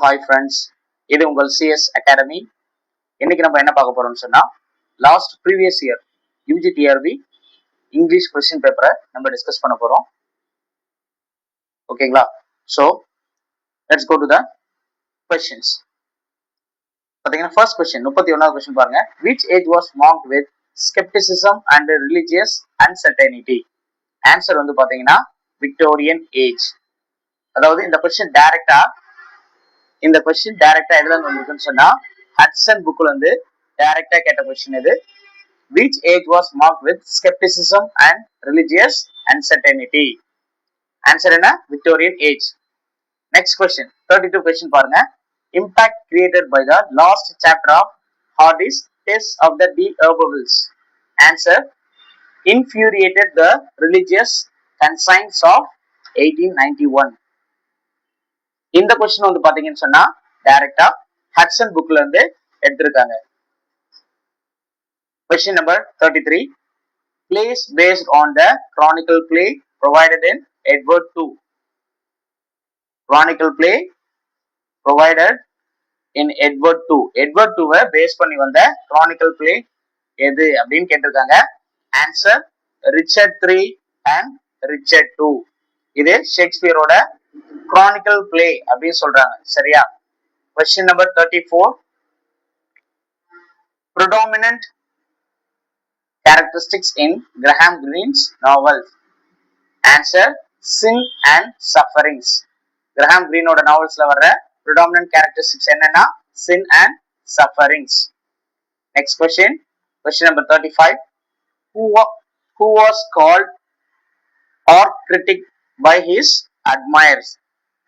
Hi friends, இது உங்கள் CS academy. இன்னைக்கு நம்ம என்ன பார்க்க போறோம்னு சொன்னா, last previous year UGTRB English question பேப்பரை நம்ம டிஸ்கஸ் பண்ண போறோம். ஓகேங்களா? So let's go to the questions. பார்த்தீங்கன்னா ஃபர்ஸ்ட் கொஸ்டின் 31வது கொஸ்டின் பாருங்க. Which age was marked with scepticism and religious uncertainty? Answer வந்து பார்த்தீங்கன்னா விக்டோரியன் ஏஜ். அதாவது இந்த கொஸ்டின் டைரக்டா எதுல வந்திருக்குன்னு சொன்னா, ஹட்சன் புக்ல இருந்து டைரக்டா கேட்ட கொஸ்டின் இது. Which age was marked with skepticism and religious uncertainty? Answer என்ன? Victorian age. Next question, 32 question பாருங்க. Impact created by the last chapter of Hardy's Test of the D'Urbervilles. Answer, infuriated the religious conscience of 1891. இந்த question வந்து பாத்தீங்கன்னு சொன்னா டைரக்டா ஹட்சன் புக்ல இருந்து எடுத்திருக்காங்க. Question number 33. Plays based on the chronicle play provided in Edward II. Chronicle play provided in Edward II. Edward II base பண்ணி வந்த chronicle play எது அப்படின்னு கேட்டிருக்காங்க. Answer Richard III and Richard II. இது ஷேக்ஸ்பியரோட chronicle play அப்படின்னு சொல்றாங்க. சரியா? Question number 34. Predominant characteristics in Graham Greene's novels. Answer, sin and sufferings. Graham Greene oda novels la varra predominant characteristics enna sin and sufferings. Next question, question number 35. Who was called art critic by his admirers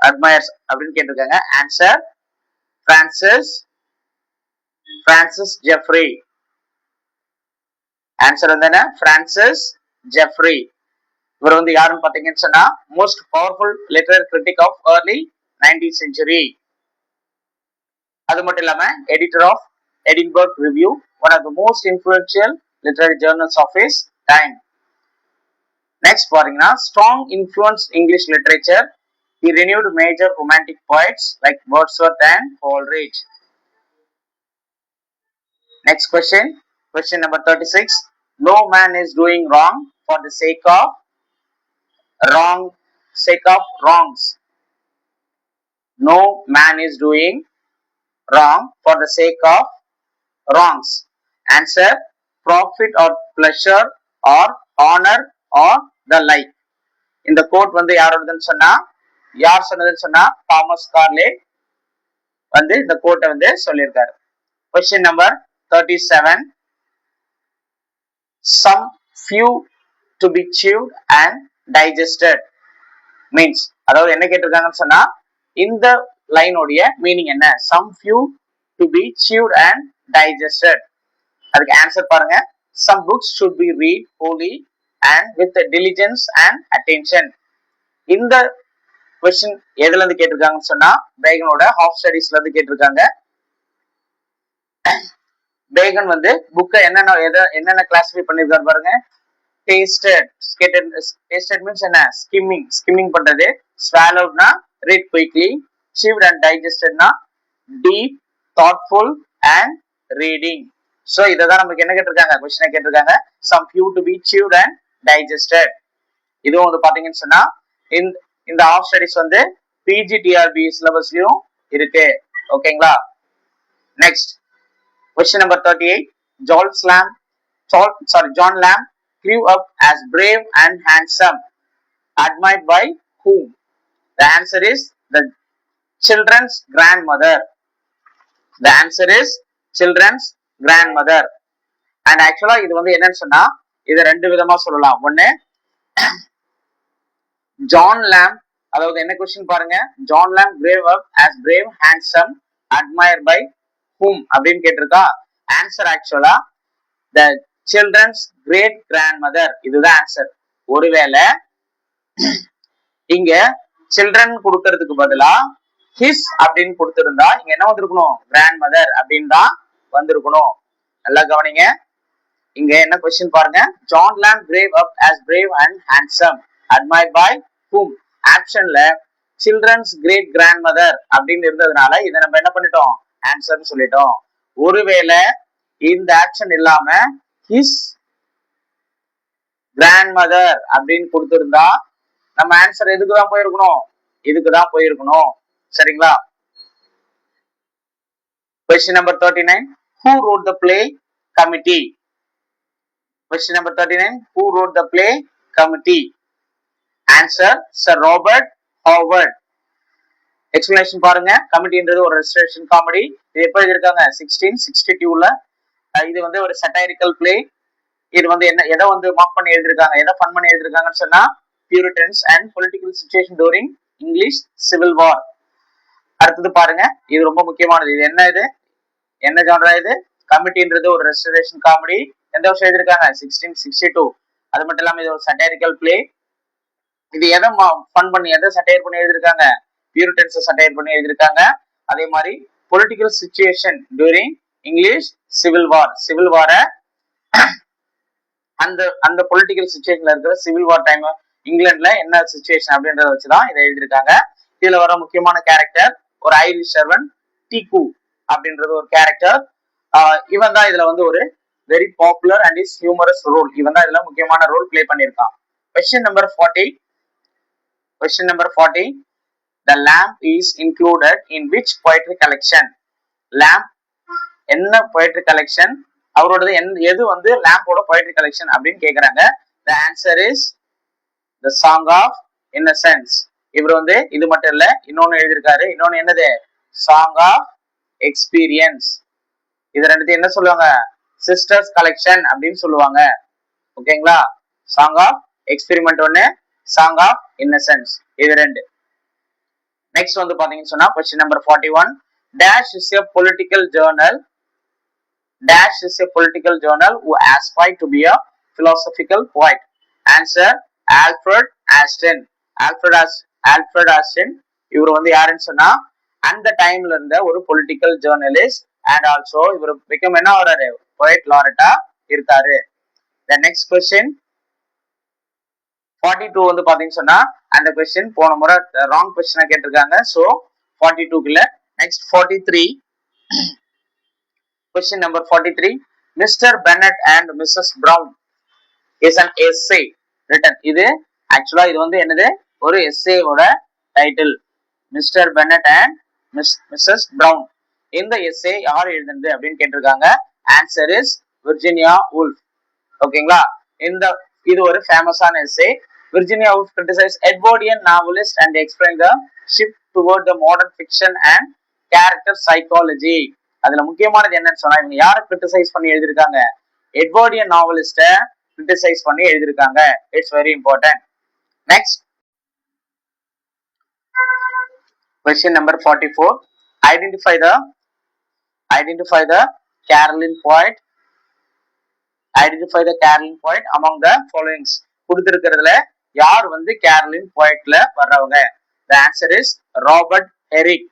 அப்படினு கேட்டிருக்காங்க. Answer, Francis Jeffrey. Answer வந்து என்ன? Francis Jeffrey. இவர் வந்து யாருன்னு பாத்தீங்கன்னு சொன்னா most powerful literary critic of early 19th century. அது மட்டும் இல்லாம editor of Edinburgh review, one of the most influential literary journals of his time. Next பாத்தீங்கன்னா strong influence English literature. He renewed major romantic poets like Wordsworth and Coleridge. Next question, question number 36. No man is doing wrong for the sake of wrongs. No man is doing wrong for the sake of wrongs. Answer, profit or pleasure or honor or the like. இந்த code வந்து யாரோடதுன்னு சொன்னா, யார் சொன்னதுன்னு சொன்னா Thomas கார்லே வந்து இந்த கோட்டை வந்து சொல்லியிருக்காரு. Question number 37. Some few to be chewed and digested means, அதாவது என்ன கேட்டிருக்காங்கன்னு சொன்னா இந்த லைனோடைய மீனிங் என்ன? Some few to be chewed and digested. அதுக்கு ஆன்சர் பாருங்க. Some books should be read wholly and with diligence and attention. இந்த கொஸ்டின் எதுல இருந்து கேட்டிருக்காங்கன்னு சொன்னா பேகனோட ஹாஃப் ஸ்டடீஸ்ல இருந்து கேட்டிருக்காங்க. பேகன் வந்து புக்கை என்னென்ன கிளாசிஃபை பண்ணிருக்காரு பாருங்க. டேஸ்டட் மீன்ஸ் என்ன? ஸ்கிம்மிங் பண்றது. ஸ்வாலோட்னா ரீட் குயிக்லி. chewed and digestedனா டீப், thoughtful and reading. சோ இததான் நமக்கு என்ன கேட்டிருக்காங்க, கொஸ்டினை கேட்டிருக்காங்க. some few to be chewed and digested. இதுவும் வந்து பாத்தீங்கன்னு சொன்னா இந்த ஆஃப் ஸ்டடீஸ் வந்து பிஜிடிஆர்பி சிலபஸ்லயும் இருக்கு. ஓகேங்களா? Next question number 38. John Lamb grew up as brave and handsome, admired by whom? The answer is the children's grandmother. The answer is children's grandmother. And actually இது வந்து என்னன்னு சொன்னா இதை ரெண்டு விதமா சொல்லலாம். ஒண்ணு, ஜான் லேம், அதாவது என்ன கொஸ்டின் பாருங்க, John Lamb grew up as brave, handsome, admired by whom அப்படின்னு கேட்டிருக்கா. Answer actually the children's great grandmother. இதுதான் ஆன்சர். ஒருவேளை இங்க சில்ட்ரன் கொடுக்கறதுக்கு பதிலா ஹிஸ் அப்படின்னு கொடுத்திருந்தா இங்க என்ன வந்திருக்கணும்? கிராண்ட்மதர் அப்படின்னு தான் வந்திருக்கணும். நல்லா கவனிங்க. இங்க என்ன கொஸ்டின் பாருங்க. John Lamb grew up as brave and handsome, admired by whom? ஆப்ஷன்ல சில்ட்ரன்ஸ் கிரேட் கிராண்ட் மதர் அப்படின்னு இருந்ததுனால இதை நம்ம என்ன பண்ணிட்டோம், ஆன்சர்னு சொல்லிட்டோம். ஒருவேளை இந்த ஆக்ஷன் இல்லாம ஹிஸ் கிராண்ட் மதர் அப்படின்னு கொடுத்திருந்தா நம்ம ஆன்சர் எதுக்குதான் போயிருக்கணும், இதுக்குதான் போயிருக்கணும். சரிங்களா? Question number 39. Who wrote the play Committee? Question number 39. Who wrote the play Committee? Answer Sir Robert Howard. Explanation பாருங்க. கமிட்டின்றது ஒரு ரெஸ்டரேஷன் காமெடி. இது எப்ப எழுதிருக்காங்க? 1662ல. இது வந்து ஒரு சட்டைரிக்கல் பிளே. இது வந்து என்ன எதை வந்து மார்க் பண்ணி எழுதிருக்காங்க, எதை ஃபன் பண்ணி எழுதிருக்காங்கன்னு சொன்னா Puritans and political situation during English civil war. அடுத்தது பாருங்க, இது ரொம்ப முக்கியமானது. இது என்ன ஜானரா இது? கமிட்டின்றது ஒரு ரெஸ்டரேஷன் காமெடி. எந்த வருஷம் எழுதிருக்காங்க? 1662. அது மட்டும் இல்லாம இது ஒரு சட்டைரிக்கல் பிளே. இது எதை ஃபன் பண்ணி எதை சட்டையர் பண்ணி எழுதிருக்காங்க? பியூரிட்டன்ஸ் சட்டையர் பண்ணி எழுதிருக்காங்க. அதே மாதிரி political situation during English civil war, civil war அந்த பொலிட்டிக்கல் சிச்சுவேஷன்ல இருக்கிற சிவில் வார் டைம் இங்கிலாந்துல என்ன சிச்சுவேஷன் அப்படின்றத வச்சுதான் இதை எழுதியிருக்காங்க. இதுல வர முக்கியமான கேரக்டர் ஒரு ஐரிஷ் சர்வன் டிகு அப்படின்றது ஒரு கேரக்டர். இவன் தான் இதுல வந்து ஒரு very popular and is humorous role. இவன் தான் இதுல முக்கியமான ரோல் பிளே பண்ணியிருக்கான். Question number 40. Question number 40. The lamp is included in which poetry collection? Lamp என்ன poetry collection? அவரோடது எது வந்து லாம்போட poetry collection அப்படின்னு கேக்குறாங்க. The answer is The Song of Innocence. இவர் வந்து இது மட்டும் இல்ல, இன்னொன்னு எழுதியிருக்காரு. இன்னொன்னு என்னது? Song of Experience. இது ரெண்டுத்தையும் என்ன சொல்லுவாங்க? சிஸ்டர்ஸ் கலெக்ஷன் அப்படின்னு சொல்லுவாங்க. ஓகேங்களா? சாங் ஆஃப் எக்ஸ்பெரிமெண்ட் ஒன்னு, சாங் ஆஃப் இன்னசென்ஸ், இது ரெண்டு. நெக்ஸ்ட் வந்து பாத்தீங்கன்னு சொன்னா question number 41. Dash is a political journal. Dash is a political journal who aspired to be a philosophical poet. Answer Alfred Ashton. Alfred Ashton இவர் வந்து யாருன்னு சொன்னா அந்த டைம்ல இருந்த ஒரு பொலிட்டிக்கல் ஜேர்னலிஸ்ட் அண்ட் ஆல்சோ இவர் பிகம் என்ன வராரு? போயட் லாரட்டா இருக்காரு. The next question 42 வந்து பாத்தீங்கன்னு சொன்னா அந்த கொஸ்டின் போன முறை ராங் கொஸ்டினா கேட்டிருக்காங்க. சோ 42க்குள்ள next 43. Question number 43. Mr. Bennet and Mrs. Brown is an essay written. இது ஆக்சுவலா இது வந்து என்னது? ஒரு எஸ்ஏவோட title. Mister Bennett and missus Brown. இந்த எஸ்ஏ யார் எழுதுனது அப்படின்னு கேட்டிருக்காங்க. Answer is Virginia Woolf. ஓகேங்களா? இது ஒரு ஃபேமஸான essay. Virginia Woolf criticise Edwardian novelist and explain the shift toward the modern fiction and character psychology. அதுல முக்கியமானது என்னன்னு சொன்னா இவங்க யாரை கிரிட்டிசைஸ் பண்ணி எழுதிருக்காங்க? எட்வர்டியன் நாவலிஸ்ட கிரிட்டிசைஸ் பண்ணி எழுதிருக்காங்க. It's very important. Next question number 44. Identify the Caroline poet. Identify the Caroline poet among the followings. கொடுத்திருக்கிறதுல யார் வந்து கேரலின் போயட்ல வர்றவங்க? The answer is Robert Herrick.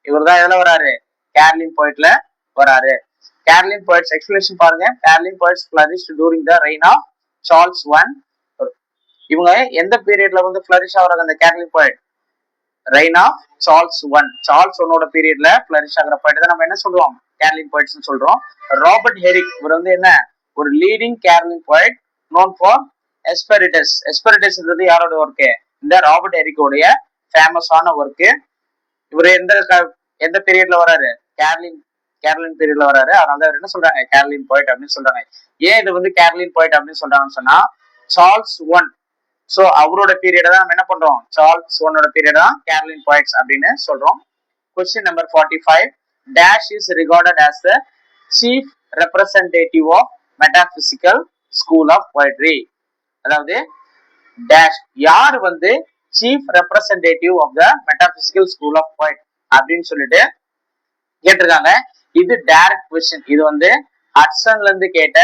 இவர் தான் எதுல வராரு? கேரலின் போயட்ல வராரு. கேரலின் போயட்ஸ் எக்ஸ்பிளேஷன் பாருங்க. Caroline poets flourished during the reign of Charles I. இவங்க எந்த பீரியட்ல வந்து ஃபிளரிஷ் ஆகுறாங்க அந்த Caroline poet? Reign of Charles I. Charles I பீரியட்ல ஃபிளரிஷ் ஆகிற போயட் தான் நம்ம என்ன சொல்றோம்? கேரலின் போயட்ஸ் சொல்றோம். ராபர்ட் ஹெரிக் இவர் வந்து என்ன? ஒரு leading Caroline poet known for Hesperides. எஸ்பெரிடஸ்ன்றது யாரோட ஒர்க்கு? இந்த ராபர்ட் ஹெரிக்கோடைய ஃபேமஸான ஒர்க்கு. இவர் எந்த பீரியட்ல வராரு? கேரலின் பீரியட்ல வராரு. அதனால என்ன சொல்றாங்க? கேரலின் போயட் அப்படின்னு சொல்றாங்க. ஏன் இது வந்து கேரலின் போயட் அப்படின்னு சொல்றாங்கன்னு சொன்னா சார்ல்ஸ் I. சோ அவரோட பீரியட் தான் நம்ம என்ன பண்றோம்? சார்ல்ஸ் I பீரியட் தான் கேரலின் போயட்ஸ் அப்படின்னு சொல்றோம். Question number 45. Dash is regarded as the chief representative of metaphysical school of poetry. அதாவது dash யார் வந்து chief representative of the metaphysical school of poet அப்படின்னு சொல்லிட்டு கேட்டிருக்காங்க. இது டைரக்ட் கொஸ்டின். இது வந்து ஹட்சன்ல இருந்து கேட்ட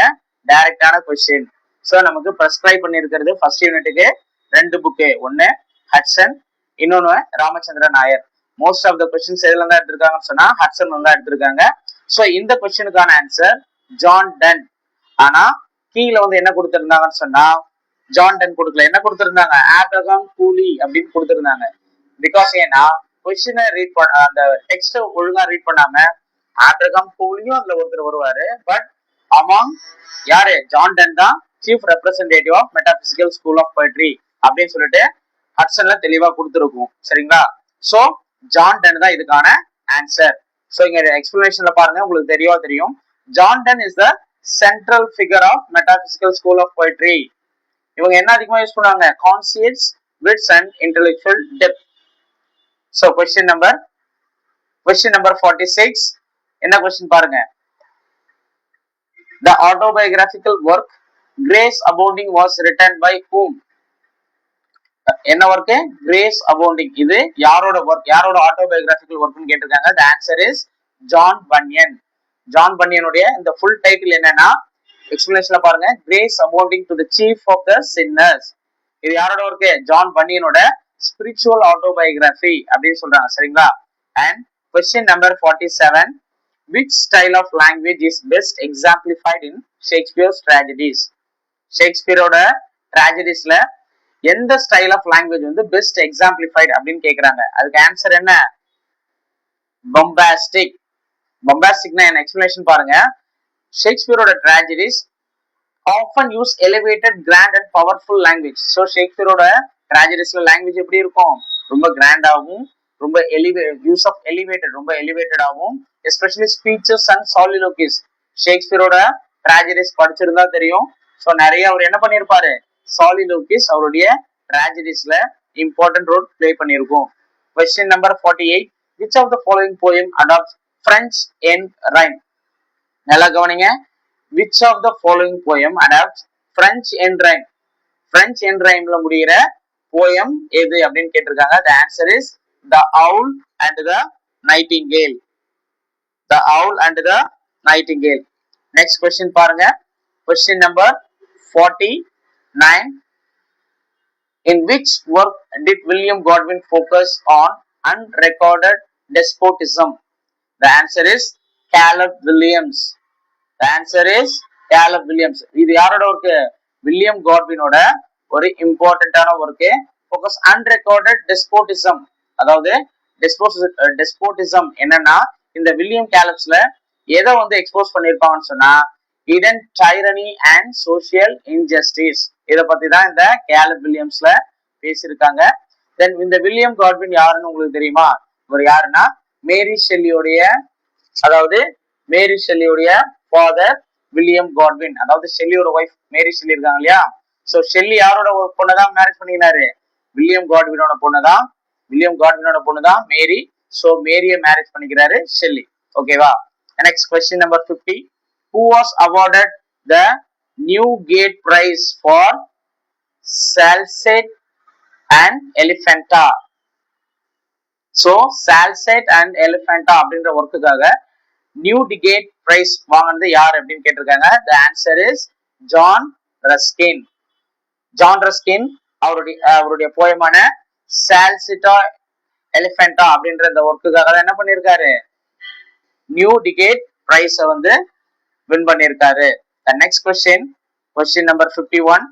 டைரக்டான கொஸ்டின். சோ நமக்கு பிரெஸ்கிரைப் பண்ணிருக்கிறது ஃபர்ஸ்ட் யூனிட்டுக்கு 2 புக்கு. ஒன்னு ஹட்சன், இன்னொன்னு Ramachandran Nair. Most of the questions எதுல இருந்தா எடுத்திருக்காங்கன்னு சொன்னா ஹட்சன் தான் எடுத்திருக்காங்க. சோ இந்த கொஸ்டினுக்கான ஆன்சர் ஜான் டன். ஆனா கீழ வந்து என்ன கொடுத்திருந்தாங்கன்னு சொன்னா ஜான் டன் கொடுக்கல. என்ன கொடுத்திருந்தாங்க? ஆப்ரகாம் கூலி அப்படின்னு கொடுத்திருந்தாங்க. பிகாஸ் ஏன்னா கொஸ்டினை ரீட் பண்ண அந்த டெக்ஸ்ட் ஒழுங்கா ரீட் பண்ணாம ஆப்ரகாம் போலியும் அதுல ஒருத்தர் வருவாரு. பட் அமாங் யாரு ஜான் டன் தான் chief representative of metaphysical school of poetry அப்படின்னு சொல்லிட்டு ஹட்சன்ல தெளிவா கொடுத்துருக்கும். சரிங்களா? சோ ஜான் டன் தான் இதுக்கான ஆன்சர். சோ இங்க எக்ஸ்பிளனேஷன்ல பாருங்க, உங்களுக்கு தெரியும். John Donne is the central figure of metaphysical school of poetry. இவங்க என்ன அதிகமா யூஸ் பண்ணுவாங்க? Conceits, wits and intellectual depth. So question number 46 என்ன கொஸ்டின் பாருங்க. The autobiographical work Grace Abounding was written by whom? என்ன ஒர்க்? Grace abounding. இது யாரோட work? யாரோட ஆட்டோபயோகிராபிக்கல் ஒர்க்னு கேட்டிருக்காங்க. the answer is John Bunyan. John பன்யனுடைய இந்த ஃபுல் டைட்டில் என்னன்னா எக்ஸ்பிளனேஷன்ல பாருங்க, grace abounding to the chief of the sinners. இது யாரோட ஒர்க்? ஜான் பன்யனோட ஸ்பிரிச்சுவல் ஆட்டோபயோகிராஃபி அப்படின்னு சொல்றாங்க. சரிங்களா? And question number 47, which style of language is best exemplified in Shakespeare's tragedies? ஷேக்ஸ்பியரோட ட்ராஜடிஸ்ல எந்த ஸ்டைல் ஆஃப் லாங்குவேஜ் வந்து பெஸ்ட் எக்ஸாம்பிளிஃபைட் அப்படின்னு கேக்குறாங்க. அதுக்கு ஆன்சர் என்ன? பொம்பாஸ்டிக். பொம்பாஸ்டிக்னா என்ன? எக்ஸ்பிளனேஷன் பாருங்க. ஷேக்ஸ்பியரோட tragedies often use elevated, grand and powerful language. So ஷேக்ஸ்பியரோட ட்ராஜடிஸ்ல லாங்குவேஜ் எப்படி இருக்கும்? ரொம்ப கிராண்டாகவும், ரொம்ப யூஸ் ஆஃப் எலிவேட்டட், ரொம்ப எலிவேட்டடாகவும், எஸ்பெஷலி ஸ்பீச்சஸ் அண்ட் சாலிலோகிஸ். ஷேக்ஸ்பியரோட ட்ராஜடிஸ் படிச்சிருந்தா தெரியும். ஸோ நிறைய அவர் என்ன பண்ணிருப்பாரு? சாலிலோகிஸ் அவருடைய ட்ராஜடிஸ்ல இம்பார்ட்டன்ட் ரோல் பிளே பண்ணிருக்கும். Question number 48, which of the following poem adopts French end rhyme? நல்லா கவனிங்க. which of the following poem adopts French end rhyme? French end rhymeல முடிகிற poem எது அப்படின்னு கேட்டிருக்காங்க. the answer is the owl and the nightingale. the owl and the nightingale. next question பாருங்க. question number 49, in which work did William Godwin focus on unrecorded despotism? the answer is Caleb Williams. the answer is Caleb Williams. இது யாரோட work? William காட்வினோட ஒரு இம்பார்ட்டன்டான work. focus unrecorded despotism, அதாவது டெஸ்போட்டிசம் என்னன்னா இந்த William கேலப்ஸ்ல எதை வந்து எக்ஸ்போஸ் பண்ணிருப்பாங்கன்னு சொன்னா hidden tyranny and social injustice. இத பத்தி தான் இந்த கேலப் வில்லியம்ஸ்ல பேசியிருக்காங்க. தென் இந்த வில்லியம் காட்வின் யாருன்னு உங்களுக்கு தெரியுமா? இவர் யாருன்னா மேரி ஷெல்லியோடைய, அதாவது மேரி ஷெல்லியோடைய ஃபாதர் வில்லியம் காட்வின், அதாவது ஷெல்லியோட ஒய்ஃப் மேரி ஷெல்லி இருக்காங்க இல்லையா? சோ ஷெல்லி யாரோட பொண்ணதான் மேரேஜ் பண்ணினாரு? வில்லியம் காட்வினோட பொண்ணுதான். வில்லியம் காட்வினோட பொண்ணுதான் மேரி. சோ மேரிய மேரேஜ் பண்ணிக்கிறாரு ஷெல்லி. ஓகேவா? Next question number 50, who was awarded the Newgate Prize for Salsette and Elephanta? So Salsette and Elephanta அப்படின்ற ஒர்க்குக்காக நியூடிகேட் பிரைஸ் வாங்கினது யார் அப்படின்னு கேட்டிருக்காங்க. the answer is John Ruskin. John Ruskin அவருடைய போயமான சால்சிட்டா எலிஃபென்டா அப்படின்ற இந்த ஒர்க்குக்காக என்ன பண்ணிருக்காரு? நியூடிகேட் பிரைஸ வந்து வின் பண்ணிருக்காரு. the next question number 51,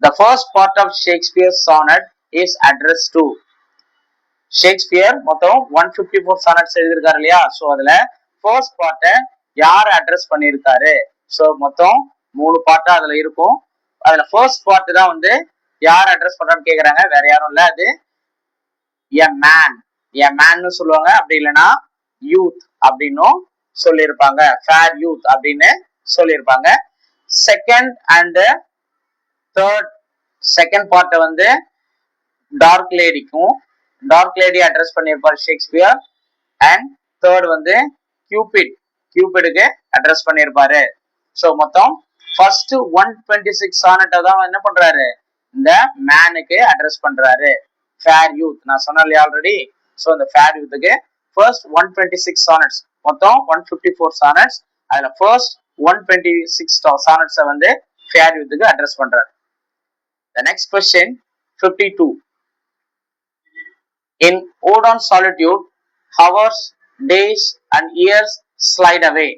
the first part of Shakespeare's sonnet is addressed to. Shakespeare மொத்தம் 154 சானட்ஸ் எழுதியிருக்காரு இல்லையா? சோ அதுல ஃபர்ஸ்ட் பார்ட்ட யார் அட்ரஸ் பண்ணிருக்காரு? சோ மொத்தம் 3 பார்ட்டா அதுல இருக்கும். அதுல ஃபர்ஸ்ட் பார்ட் தான் வந்து யார் அட்ரஸ் பண்றான்னு கேக்குறாங்க. வேற யாரும் இல்ல, அது a man சொல்லுவாங்க. அப்படி இல்லைன்னா யூத் அப்படின்னும் சொல்லியிருப்பாங்க. ஃபேர் யூத் அப்படின்னு சொல்லியிருப்பாங்க. செகண்ட் அண்ட் தேர்ட், செகண்ட் பார்ட்டை வந்து டார்க் லேடி அட்ரஸ் பண்ணியிருப்பார் ஷேக்ஸ்பியர். அண்ட் தேர்ட் வந்து கியூபிடுக்கு அட்ரஸ் பண்ணியிருப்பாரு. ஸோ மொத்தம் ஃபர்ஸ்ட் 126 சானட்டை தான் என்ன பண்றாரு? இந்த மேனுக்கு அட்ரஸ் பண்றாரு. ஃபேர் யூத் நான் சொன்னேன் இல்லையா ஆல்ரெடி. ஸோ இந்த ஃபேர் யூத்துக்கு ஃபர்ஸ்ட் 126 சானட்ஸ், மொத்தம் 154 சானட்ஸ். அதுல ஃபர்ஸ்ட் 126 சானட்ஸை வந்து ஃபேர் யூத்துக்கு அட்ரஸ் பண்றாரு. The next question 52, in Ode on Solitude, hours, days and years slide away.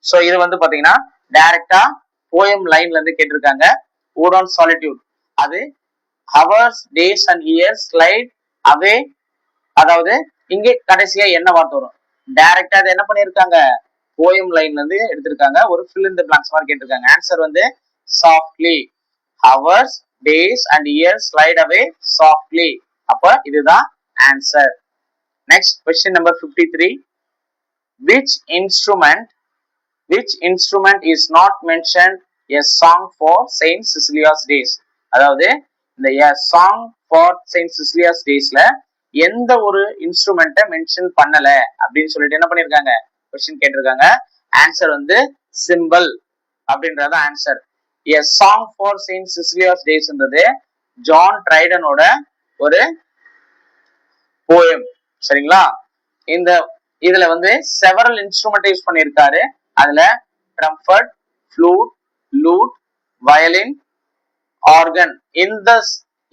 So இது வந்து பாத்தீங்கன்னா டைரக்டா போயம் லைன்ல இருந்து கேட்டிருக்காங்க. Ode on Solitude அது hours, days and years slide away. அதாவது இங்க கடைசியா என்ன வார்த்தை வரும்? டைரக்டா அதை என்ன பண்ணிருக்காங்க? போயம் லைன்ல இருந்து எடுத்திருக்காங்க. ஒரு fill in the blanks மாதிரி கேட்டிருக்காங்க. ஆன்சர் வந்து softly. hours, days and years slide away softly. அப்ப இதுதான் answer. Next question number 53. which instrument is not mentioned a song for Saint Cecilia's days? அதாவது இந்த a song for Saint Cecilia's daysல எந்த ஒரு இன்ஸ்ட்ருமெண்ட்டை mention பண்ணல அப்படின்னு சொல்லிட்டு என்ன பண்ணிருக்காங்க? கொஸ்டின் கேட்டிருக்காங்க. ஆன்சர் வந்து சிம்பிள் அப்படின்றது answer. a song for Saint Cecilia's daysன்றது ஜான் ட்ரைடனோட ஒரு போயம். சரிங்களா? இதுல வந்து செவரல் இன்ஸ்ட்ருமெண்ட் யூஸ் பண்ணியிருக்காரு. அதுல trumpet, flute, loot, violin, organ,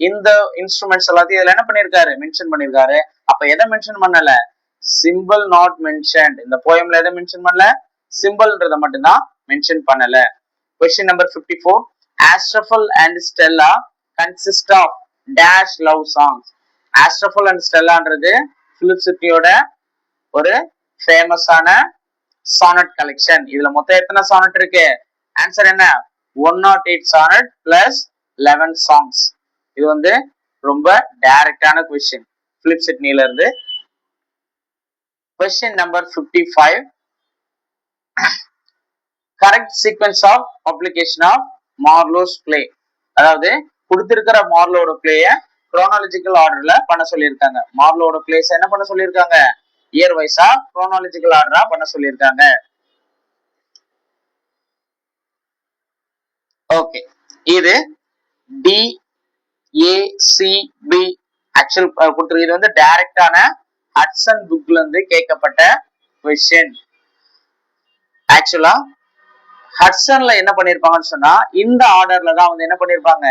இந்த இன்ஸ்ட்ருமெண்ட்ஸ் எல்லாத்தையும் இதுல என்ன பண்ணிருக்காரு? மென்ஷன் பண்ணிருக்காரு. அப்ப எதை மென்ஷன் பண்ணல? Simple not mentioned. இந்த போயம்ல எதை மென்ஷன் பண்ணல? சிம்பிள்ன்றத மட்டும்தான் மென்ஷன் பண்ணல. Question number 54. Astrophel and Stella consist of dash love songs. Astrophel and ஸ்டெல்லான்றது பிலிப் சிட்னியோட ஒரு ஃபேமஸான சானட் கலெக்ஷன். இதுல மொத்தம் எத்தனை சானட் இருக்கு? ஆன்சர் என்ன? 108 சானட் பிளஸ் 11 சாங்ஸ். இது வந்து ரொம்ப டைரக்டான கொஸ்டின் பிலிப் சிட்னில இருந்து. Question number 55. Correct sequence of publication of Marlowe's play. அதாவது கொடுத்திருக்கிற மார்லோட பிளேய குரோனாலஜிக்கல் ஆர்டர்ல பண்ண சொல்லியிருக்காங்க. மார்லோட பிளேஸ் என்ன பண்ண சொல்லியிருக்காங்க? இயர் வைஸா குரோனாலஜிக்கல் ஆர்டரா பண்ண சொல்லியிருக்காங்க. ஓகே, இது DACB ஆக்சுவல் கொடுத்துருக்கு. இது வந்து டைரக்டான ஹட்சன் புக்ல இருந்து கேட்கப்பட்ட கொஸ்டின். ஆக்சுவலா ஹட்சன்ல என்ன பண்ணிருப்பாங்கன்னு சொன்னா இந்த ஆர்டர்ல தான் வந்து என்ன பண்ணிருப்பாங்க?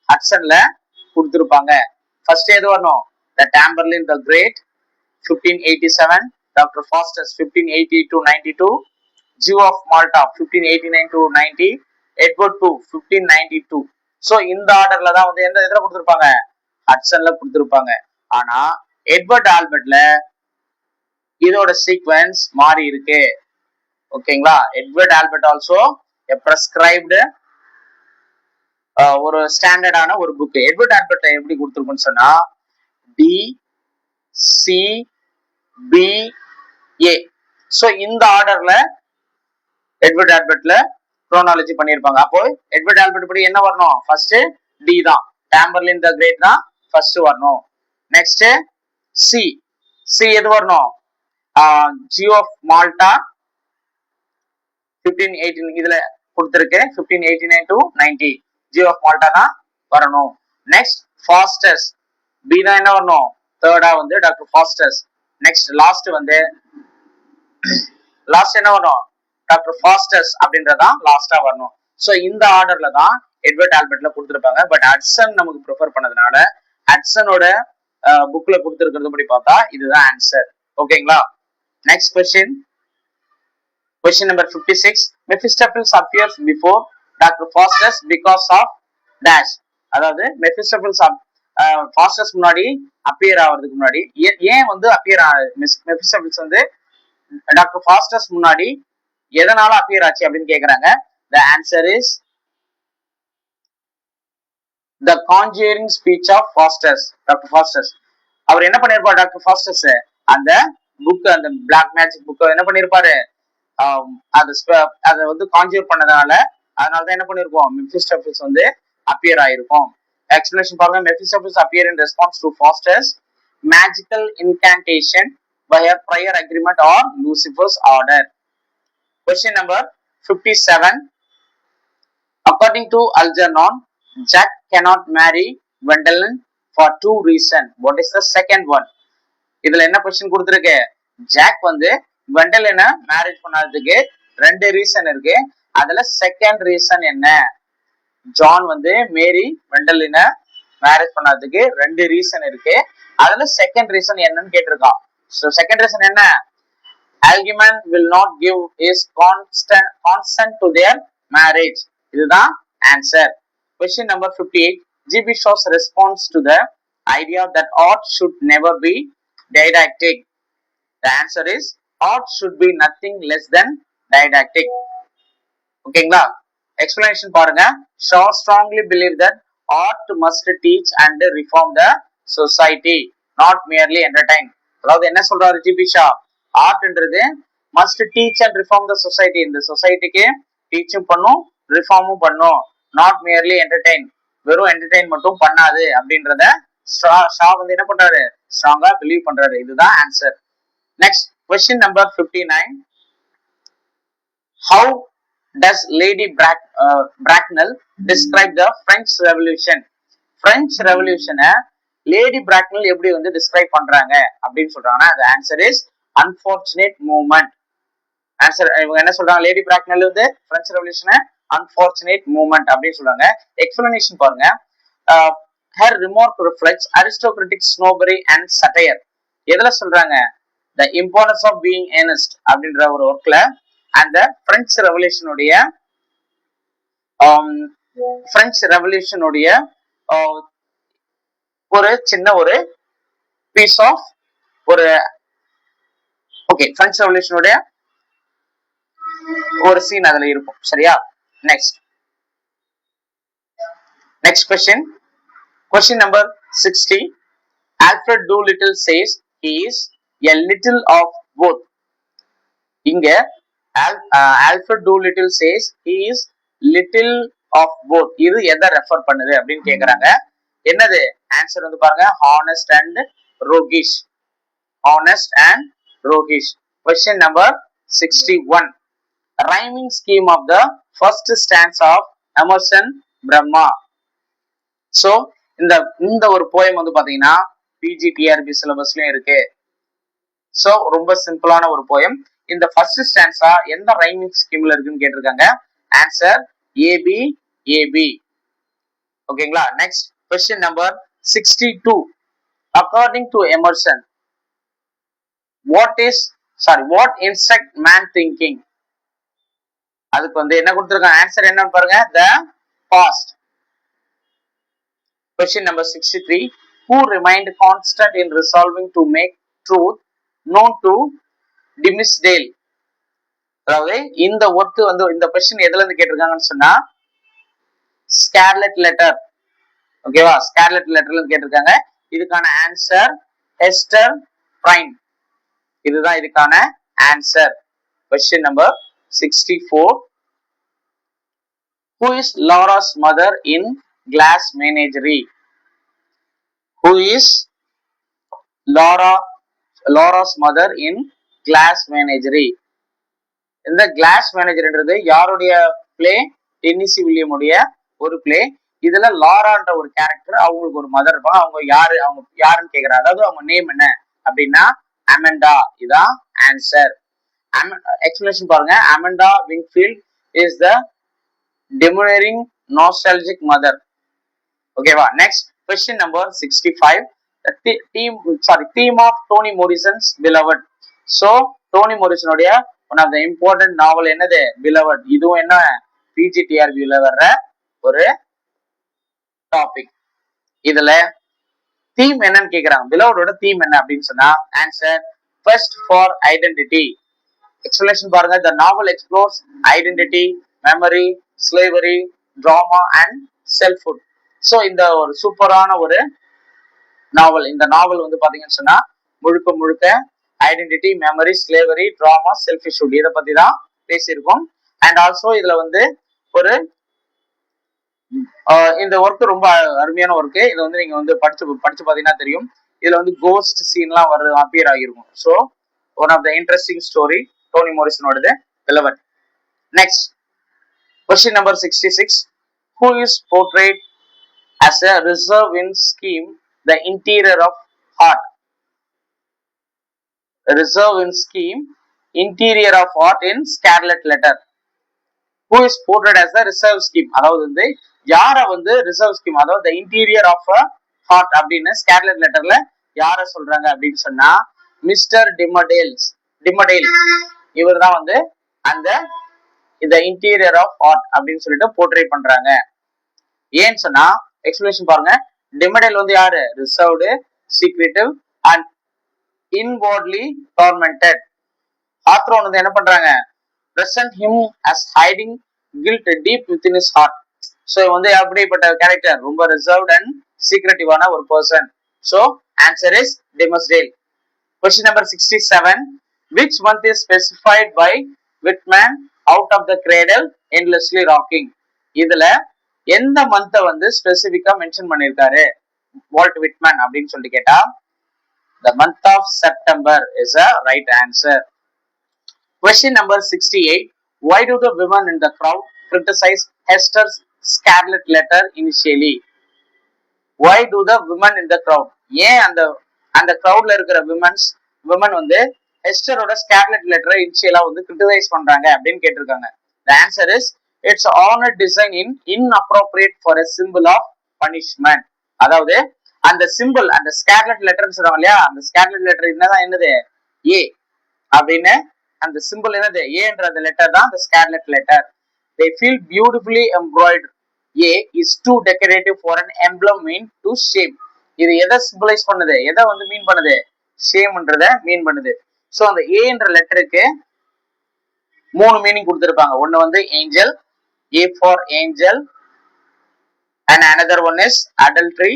ஹட்சன்ல கொடுத்திருப்பாங்க. ஃபர்ஸ்ட் எது வரணும்? The Tamburlaine the great 1587, doctor Faustus 1580 to 92, Jew of Malta 1589 to 90, Edward 2 1592. So இந்த ஆர்டர்ல தான் வந்து எந்த இதுல கொடுத்திருப்பாங்க? ஹட்சன்ல கொடுத்திருப்பாங்க. ஆனா எட்வர்ட் ஆல்பர்ட்ல இதோட சீக்வென்ஸ் மாறி இருக்கு. ஓகேங்களா? Edward Albert also a prescribed ஒரு ஸ்டாண்டர்டான ஒரு புக். எட்வர்ட் ஆல்பர்ட் எப்படி கொடுத்திருக்குன்னு சொன்னா DCBA. சோ இந்த ஆர்டர்ல எட்வர்ட் ஆல்பர்ட்ல குரோனாலஜி பண்ணிருப்பாங்க. அப்போ எட்வர்ட் ஆல்பர்ட் படி என்ன வரணும்? ஃபர்ஸ்ட் டி தான், டாம்பர்லின் த கிரேட் தான் ஃபர்ஸ்ட் வரணும். நெக்ஸ்ட் சி எது வரணும்? ஜியூ ஆஃப் மால்டா 1518 இதுல கொடுத்திருக்கு 1589 to 90, ஜியூ ஆஃப் மால்டா தான் வரணும். நெக்ஸ்ட் ஃபாஸ்டஸ் பி தான் என்ன வரணும்? தேர்டா வந்து டாக்டர் ஃபாஸ்டஸ். நெக்ஸ்ட் லாஸ்ட் என்ன வரணும்? டாக்டர் ஃபாஸ்டஸ் அப்படின்றதான் லாஸ்டா வரணும். சோ இந்த ஆர்டர்ல தான் எட்வர்ட் ஆல்பர்ட்ல கொடுத்திருப்பாங்க. பட் ஹட்சன் நமக்கு ப்ரிஃபர் பண்ணதுனால ஹட்சனோட புக்ல கொடுத்திருக்கிறது படி பார்த்தா இதுதான் ஆன்சர். ஓகேங்களா? Next question number 56. Mephistopheles appears before Dr. Faustus because of dash. அதாவது மெஃபிஸ்டோபெல்ஸ் ஃபாஸ்டஸ் முன்னாடி அப்பியர் ஆகிறதுக்கு முன்னாடி ஏன் வந்து அப்பியர் மெஃபிஸ்டோபெல்ஸ் வந்து டாக்டர் ஃபாஸ்டஸ் முன்னாடி எதனால அப்பியர் ஆச்சு அப்படின்னு கேக்குறாங்க. The answer is the conjuring speech of Faustus. Doctor Faustus அவர் என்ன பண்ணிருப்பார்? டாக்டர் ஃபாஸ்டஸ் அந்த புக், அந்த பிளாக் மேஜிக் புக் என்ன பண்ணிருப்பாரு? அதை வந்து கான்ஜூர் பண்ணதுனால அதனாலதான் என்ன பண்ணிருக்கோம்? மெஃபிஸ்டோபெல்ஸ் வந்து அப்பியர் ஆயிருக்கும். எக்ஸ்பிளனேஷன் பாருங்க. மெஃபிஸ்டோபெல்ஸ் appear in response to Faustus magical incantation by a prior agreement or Lucifer's order. Question number 57. According to Algernon, Jack cannot marry Gwendolen for two reasons. What is the second one? இதுல என்ன question கொடுத்திருக்கு? Jack வந்து குவெண்டலினை marriage பண்ணாததுக்கு ரெண்டு reason இருக்கு. அதுல second reason என்ன? John வந்து மேரி குவெண்டலினை marriage பண்ணாததுக்கு ரெண்டு ரீசன் இருக்கு. அதுல செகண்ட் ரீசன் என்னன்னு கேட்டிருக்கான். சோ செகண்ட் ரீசன் என்ன? Algernon will not give his consent to their marriage. இதுதான் answer. Question number 58. GB Shaw's response to the idea that art should never be didactic? The answer is art should be nothing less than didactic. ஓகேங்களா? explanation பாருங்க. Shaw strongly believed that art must teach and reform the society, not merely entertain. அதாவது என்ன சொல்றாரு GB Shaw? ஆர்ட்ன்றது must teach and reform the society. இந்த சொசைட்டிக்கு டீச்சும் பண்ணும் ரிஃபார்மும் பண்ணும், நாட் merely entertain. வெறும் என்டர்டெயின் மட்டும் பண்ணாது அப்படின்றத ஷா வந்து என்ன பண்றாரு? ஸ்ட்ராங்கா பிலீவ் பண்றாரு. இதுதான் answer. Next question number 59. How does Lady Bracknell describe the French Revolution? French Revolution lady Bracknell எப்படி வந்து டிஸ்கிரைப் பண்றாங்க அப்படின்னு சொல்றாங்கன்னா the answer is unfortunate movement. Answer இவங்க என்ன சொல்றாங்க? லேடி பிராக்னல் வந்து பிரெஞ்சு ரெவல்யூஷனை unfortunate movement அப்படின்னு சொல்றாங்க. எக்ஸ்பிளனேஷன் பாருங்க. her remark reflects aristocratic snobbery and satire. எதுல சொல்றாங்க? the importance of being earnest அப்படின்ற ஒரு ஒர்க்ல அந்த பிரெஞ்சு ரெவல்யூஷனுடைய ஒரு சின்ன ஒரு பீஸ் ஆஃப் ஒரு ஓகே பிரெஞ்சு ரெவல்யூஷனுடைய ஒரு சீன் அதுல இருக்கும். சரியா? Next question number 60. Alfred Doolittle says he is a little of both. இங்க Alfred Doolittle says he is little of both. இது எதை ரெஃபர் பண்ணுது அப்படின்னு கேக்குறாங்க. என்னது ஆன்சர் வந்து பாருங்க, honest and roguish. Honest and roguish. Question number 61. Rhyming scheme of the first stanza of Emerson Brahma. So இந்த ஒரு போயம் வந்து பாத்தீங்கன்னா PGTRB சிலபஸ்லயும் இருக்கு. சோ ரொம்ப சிம்பிளான ஒரு போயம். இந்த ஃபர்ஸ்ட் ஸ்டான்ஸா எந்த ரைமிங் ஸ்கீம்ல இருக்குன்னு கேட்டிருக்காங்க. Answer AB AB. ஓகேங்களா? Next question number 62. According to Emerson, what instruct man thinking? அதுக்கு வந்து என்ன கொடுத்திருக்காங்க? ஆன்சர் என்னன்னு பாருங்க, the past. Question number 63. Who remained constant in resolving to make truth known to Dimmesdale? அதாவது இந்த ஒர்க் வந்து இந்த கொஸ்டின் எதுல இருந்து கேட்டிருக்காங்கன்னு சொன்னா ஸ்கார்லெட் லெட்டர். ஓகேவா? ஸ்கார்லெட் லெட்டர்ல இருந்து கேட்டிருக்காங்க. இதுக்கான ஆன்சர் ஹெஸ்டர் பிரைன். இதுதான் இதுக்கான answer. Question number 64. Who is Laura's mother in Glass Menagerie? Who is Laura's mother in Glass Menagerie? இந்த கிளாஸ் மேனேஜர்ன்றது யாருடைய பிளே? டென்னிசி வில்லியம் உடைய ஒரு பிளே. இதுல லாரான்ற ஒரு கேரக்டர், அவங்களுக்கு ஒரு மதர் இருப்பாங்க. அவங்க யாருன்னு கேக்குறாங்க. அதாவது அவங்க நேம் என்ன அப்படின்னா அமெண்டா. இதான் ஆன்சர். எக்ஸ்பிளனேஷன் பாருங்க. அமெண்டா Wingfield is the demurring nostalgic mother. ஓகேவா? Next question number 65. the theme of Toni Morrison's Beloved. So Toni மோரிசனுடைய one of the important novel என்னது? Beloved. இதுவும் என்ன PGTRBல வர்ற ஒரு டாபிக். இதுல தீம் என்னன்னு கேக்குறாங்க. Belovedோட தீம் என்ன அப்படின்னு சொன்னா answer quest for identity. Explanation பாருங்க. the novel explores identity, memory, slavery, drama and selfhood. So இந்த ஒரு சூப்பரான ஒரு நாவல். இந்த நாவல் வந்து பாத்தீங்கன்னு சொன்னா முழுக்க முழுக்க ஐடென்டிட்டி, மெமரி, ஸ்லேவரி, டிராமா, செல்ஃபிஷ்ஹுட் இதை பத்தி தான் பேசியிருக்கோம். அண்ட் ஆல்சோ இதுல வந்து ஒரு இந்த ஒர்க் ரொம்ப அருமையான ஒர்க். இது வந்து நீங்க வந்து படிச்சு பாத்தீங்கன்னா தெரியும். இதுல வந்து கோஸ்ட் சீன்லாம் அப்பியர் ஆகிருக்கும். So one of the interesting story Toni மோரிசனோடது Beloved. Next question number 66. Who is portrayed as a reserve in scheme the interior of heart? Reserve in scheme interior of heart in Scarlet Letter. Who is portrayed as the reserve scheme? அதாவது வந்து யார வந்து reserve scheme, அதாவது the interior of a heart அப்படின்னு Scarlet Letterல யார சொல்றாங்க அப்படின்னு சொன்னா மிஸ்டர் டிம்மடேல். இவர் தான் வந்து அந்த இந்த இன்டீரியர் ஆஃப் ஹார்ட் அப்படின்னு சொல்லிட்டு போர்ட்ரே பண்றாங்க. ஏன்னு சொன்னா எக்ஸ்பிளேஷன் பாருங்க. டிமடைல் வந்து யாரு? Reserved, secretive and inwardly tormented. ஆத்ரோன் வந்து என்ன பண்றாங்க? present him as hiding guilt deep within his heart. So வந்து அப்படிப்பட்ட கேரக்டர், ரொம்ப ரிசர்வ்ட் அண்ட் சீக்ரெட்டிவான ஒரு person. So answer is Dimmesdale. Question number 67. Which month is specified by Whitman out of the cradle endlessly rocking? இதுல எந்த month வந்து ஸ்பெசிபிக்கா mention பண்ணிருக்காரு Walt Whitman அப்படின்னு சொல்லிட்டு கேட்டா, the month of September is a right answer. Question number 68. Why do the women in the crowd criticize Hester's scarlet letter initially? Why do the women in the crowd? ஏன் அந்த crowdல இருக்கிற women வந்து ஹெஸ்டரோட scarlet லெட்டரை இனிஷியலா வந்து criticise பண்றாங்க அப்படின்னு கேட்டிருக்காங்க. The answer is it's honored design in inappropriate for a symbol of punishment. அதாவது அந்த சிம்பிள், அந்த ஸ்கார்லெட் லெட்டர்னு சொல்றாங்க இல்லையா, அந்த ஸ்கார்லெட் லெட்டர் என்னது? ஏ அப்படின்னு. அந்த சிம்பிள் என்னது? ஏன்ற அந்த லெட்டர் தான் அந்த scarlet letter. They feel beautifully embroidered. A is too decorative for an emblem mean to shame. இது எதை சிம்பிளைஸ் பண்ணுது? எதை வந்து மீன் பண்ணுது? ஷேம்ன்றத மீன் பண்ணுது. சோ அந்த ஏன்ற லெட்டருக்கு 3 மீனிங் கொடுத்திருப்பாங்க. ஒன்னு வந்து angel, A for angel, and another one is adultery,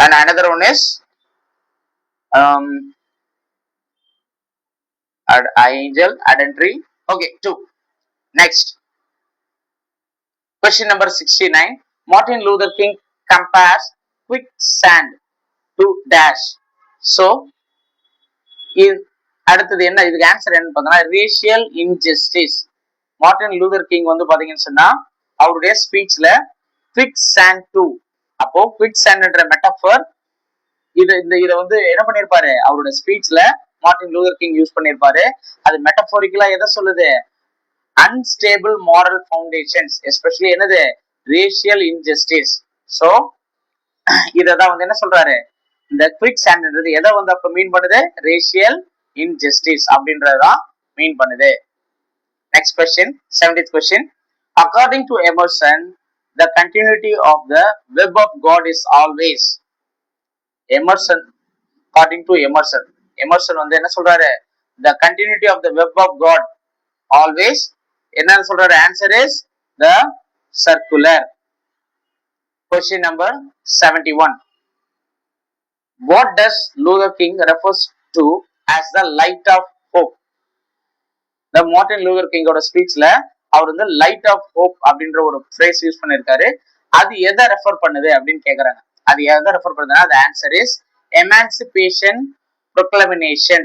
and another one is angel, adultery. Okay, 2. Next, question number 69. Martin Luther King compares quicksand to dash. So அடுத்தது என்ன? இதுக்கு ஆன்சர் என்ன பார்த்தோம்னா racial injustice. Martin Luther king வந்து பாத்தீங்கன்னு சொன்னா அவருடைய ஸ்பீச்ல quicksand to, அப்போ quicksandன்ற மெட்டஃபர் இத வந்து என்ன பண்ணிருப்பாரு அவரோட ஸ்பீச்ல மார்ட்டின் லூதர் கிங் யூஸ் பண்ணிருப்பாரு. அது மெட்டஃபோரிக்கலா எதை சொல்லுது? அன்ஸ்டேபிள் மாரல் ஃபவுண்டேஷன்ஸ், எஸ்பெஷலி என்னது? Racial injustice. சோ இததான் வந்து என்ன சொல்றாரு? இந்த quicksandன்றது எதை வந்து அப்ப மீன் பண்ணுது? ரேஷியல் இன்ஜஸ்டிஸ் அப்படின்றதான் மீன் பண்ணுது. Next question, 70th question. According to Emerson, the continuity of the web of God is always. Emerson, according to Emerson வந்து என்ன சொல்றாரு? The continuity of the web of God always என்ன சொல்றாரு? Answer is the circular. Question number 71. What does Luther King refers to as the light of hope? The Martin Luther King ஓட ஸ்பீச்ல அவர் வந்து light off hope அப்படின்ற ஒரு phrase use பண்ணிருக்காரு. அது எதை refer பண்ணுது அப்படின்னு கேக்குறாங்க. அது எதை ரெஃபர் பண்ணுதுன்னா the answer is emancipation proclamation.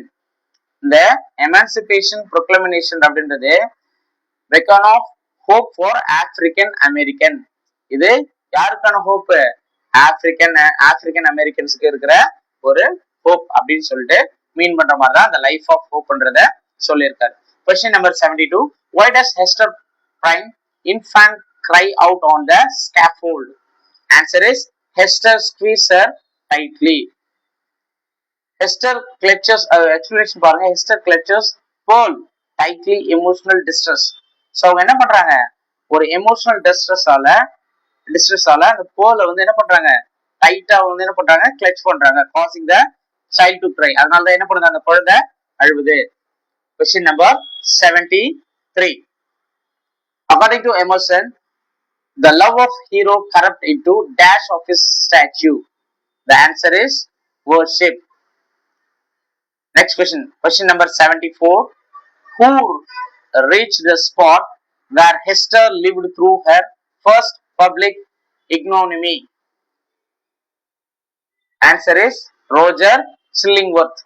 இந்த emancipation proclamation அப்படின்றது beacon of hope for African American. இது யாருக்கான ஹோப்? ஆப்பிரிக்கன் அமெரிக்கன்ஸ்க்கு இருக்கிற ஒரு ஹோப் அப்படின்னு சொல்லிட்டு மீன் பண்ற மாதிரி தான் அந்த லைஃப் ஆஃப் ஹோப்ன்றத சொல்லியிருக்காரு. Question number 72. Why does Hester Prynne infant cry out on the scaffold? Answer is Hester squeezes her tightly. Hester clutches, explanation பாருங்க. Hester clutches Pearl tightly emotional distress. So அவங்க என்ன பண்றாங்க? ஒரு எமோஷனல் டிஸ்ட்ரெஸ்ஸால அந்த Pearl வந்து என்ன பண்றாங்க? டைட்டா வந்து என்ன பண்றாங்க? கிளட்ச் பண்றாங்க, causing the child to cry. அதனால தான் என்ன பண்ணுது? அந்த குழந்தை அழுவுது. Question number 73. According to Emerson, the love of hero corrupt into dash of his statue. The answer is worship. Next question. Question number 74. Who reached the spot where Hester lived through her first public ignominy? Answer is Roger Chillingworth.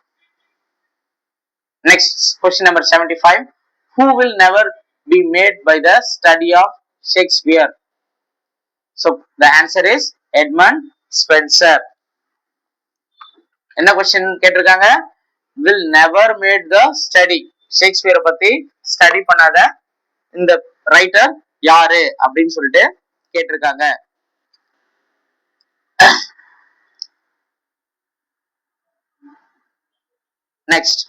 Next, question number 75. Who will never be made by the study of Shakespeare? So the answer is Edmund Spenser. என்ன question கேட்டிருக்காங்க? Will never made the study. ஷேக்ஸ்பியரை பத்தி study பண்ணாத இந்த writer யாரு அப்படின்னு சொல்லிட்டு கேட்டிருக்காங்க. Next,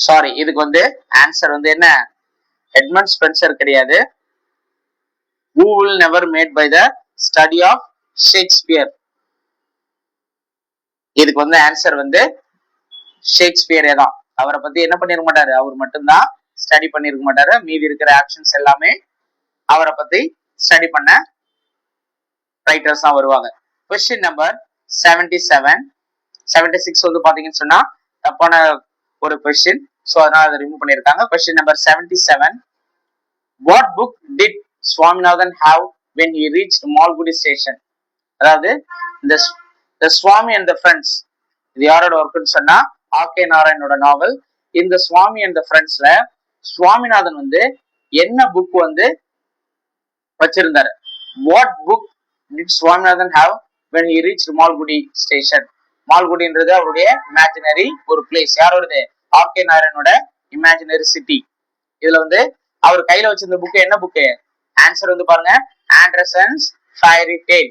sorry, இதுக்கு வந்து ஆன்சர் வந்து என்ன, எட்மண்ட் ஸ்பென்சர் கிடையாது. Who will never made by the study of Shakespeare. இதுக்கு வந்து ஆன்சர் வந்து ஷேக்ஸ்பியரே தான். அவரை பத்தி என்ன பண்ணிருக்க மாட்டாரு, அவர் மட்டும்தான் ஸ்டடி பண்ணிருக்க மாட்டாரு. மீதி இருக்கிற ஆப்ஷன்ஸ் எல்லாமே அவரை பத்தி ஸ்டடி பண்ண ரைட்டர்ஸ் தான் வருவாங்க. Question number 77. 76 வந்து பாத்தீங்கன்னு சொன்னா தப்பான ஒரு கொஸ்டின், சோ அதனால அதை ரிமூவ் பண்ணிருக்காங்க. Question number 77. What book did Swaminathan have when he reached Malgudi station? அதாவது இந்த சுவாமி அண்ட் த ஃப்ரெண்ட்ஸ் இது யாரோட ஒர்க்குன்னு சொன்னா ஆர்.கே. நாராயணோட நாவல். இந்த சுவாமி அண்ட் த ஃப்ரெண்ட்ஸ்ல சுவாமிநாதன் வந்து என்ன புக் வந்து வச்சிருந்தாரு? What book did Swaminathan have when he reached Malgudi station? மால்குடின்றது அவருடைய இமேஜினரி ஒரு பிளேஸ். யாரோடது? ஆர்.கே. நாராயணோட இமேஜினரி சிட்டி. இதுல வந்து அவர் கையில வச்சிருந்த புக் என்ன புக்கு? ஆன்சர் வந்து பாருங்க, ஆண்டர்சன்ஸ் ஃபயரி டேல்.